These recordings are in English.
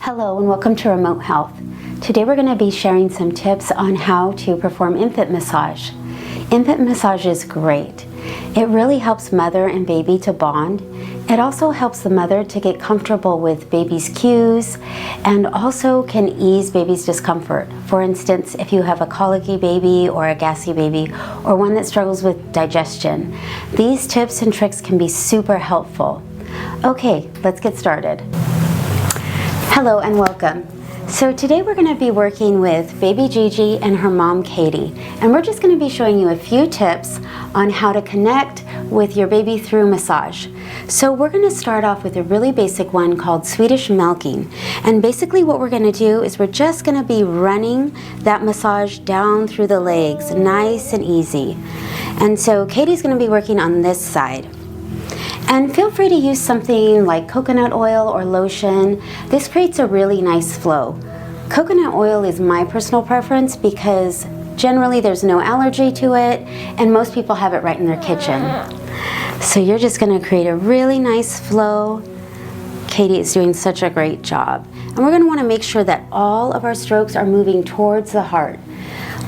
Hello and welcome to Remote Health. Today we're going to be sharing some tips on how to perform infant massage. Infant massage is great. It really helps mother and baby to bond. It also helps the mother to get comfortable with baby's cues and also can ease baby's discomfort. For instance, if you have a colicky baby or a gassy baby or one that struggles with digestion, these tips and tricks can be super helpful. Okay, let's get started. Hello and welcome. So today we're going to be working with baby Gigi and her mom Katie, and we're just going to be showing you a few tips on how to connect with your baby through massage. So we're going to start off with a really basic one called Swedish milking, and basically what we're going to do is we're just going to be running that massage down through the legs, nice and easy. And so Katie's going to be working on this side. And feel free to use something like coconut oil or lotion. This creates a really nice flow. Coconut oil is my personal preference because generally there's no allergy to it and most people have it right in their kitchen. So you're just going to create a really nice flow. Katie is doing such a great job. And we're going to want to make sure that all of our strokes are moving towards the heart.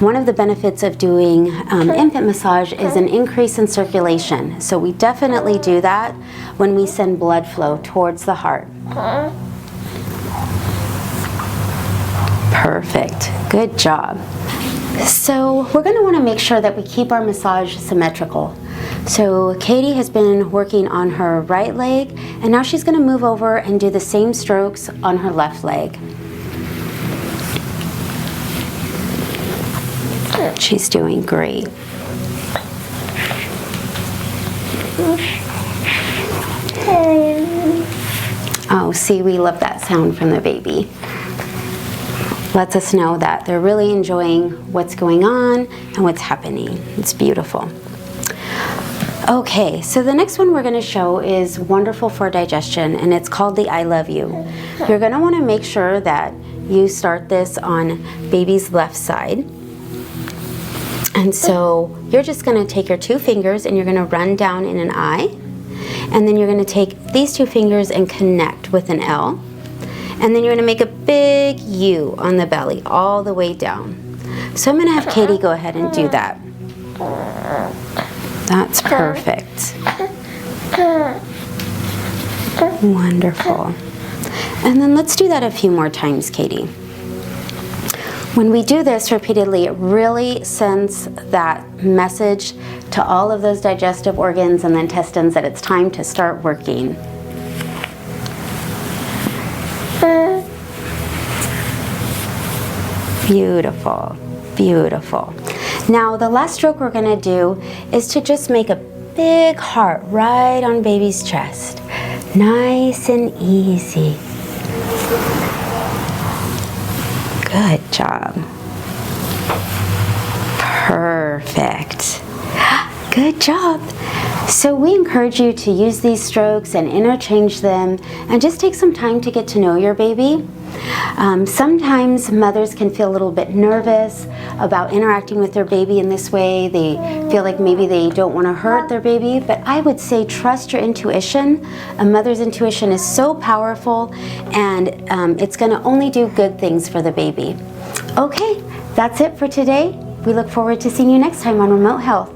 One of the benefits of doing infant massage is an increase in circulation. So we definitely do that when we send blood flow towards the heart. Perfect. Good job. So we're going to want to make sure that we keep our massage symmetrical. So Katie has been working on her right leg, and now she's going to move over and do the same strokes on her left leg. She's doing great. Oh, see, we love that sound from the baby. Lets us know that they're really enjoying what's going on and what's happening. It's beautiful. Okay, so the next one we're going to show is wonderful for digestion, and it's called the I Love You. You're going to want to make sure that you start this on baby's left side. And so you're just going to take your two fingers and you're going to run down in an I, and then you're going to take these two fingers and connect with an L, and then you're going to make a big U on the belly all the way down. So I'm going to have Katie go ahead and do that. That's perfect. Wonderful. And then let's do that a few more times, Katie. When we do this repeatedly, it really sends that message to all of those digestive organs and the intestines that it's time to start working. Beautiful, beautiful. Now the last stroke we're going to do is to just make a big heart right on baby's chest. Nice and easy. Good job. Perfect. Good job. So we encourage you to use these strokes and interchange them and just take some time to get to know your baby. Sometimes mothers can feel a little bit nervous about interacting with their baby in this way. They feel like maybe they don't want to hurt their baby, but I would say trust your intuition. A mother's intuition is so powerful, and it's going to only do good things for the baby. Okay, that's it for today. We look forward to seeing you next time on Remote Health.